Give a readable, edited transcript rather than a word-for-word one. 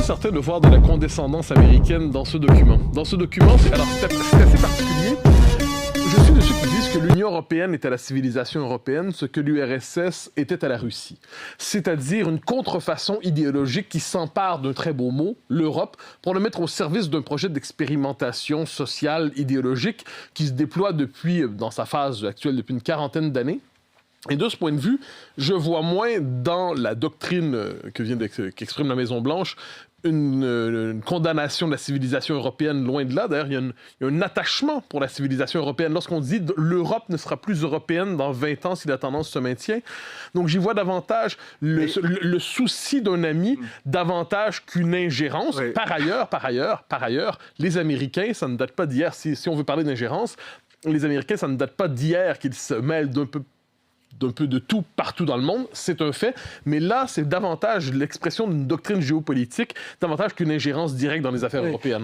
certain de voir de la condescendance américaine dans ce document. Dans ce document, c'est assez particulier. Je suis de ceux qui disent que l'Union européenne est à la civilisation européenne ce que l'URSS était à la Russie. C'est-à-dire une contrefaçon idéologique qui s'empare d'un très beau mot, l'Europe, pour le mettre au service d'un projet d'expérimentation sociale, idéologique, qui se déploie dans sa phase actuelle depuis une quarantaine d'années. Et de ce point de vue, je vois moins dans la doctrine qu'exprime la Maison-Blanche une condamnation de la civilisation européenne, loin de là. D'ailleurs, il y a un attachement pour la civilisation européenne. Lorsqu'on dit « l'Europe ne sera plus européenne dans 20 ans si la tendance se maintient », donc j'y vois davantage le souci d'un ami davantage qu'une ingérence. Oui. Par ailleurs, les Américains, ça ne date pas d'hier, si on veut parler d'ingérence, les Américains, ça ne date pas d'hier qu'ils se mêlent d'un peu de tout partout dans le monde, c'est un fait, mais là, c'est davantage l'expression d'une doctrine géopolitique, davantage qu'une ingérence directe dans les affaires européennes.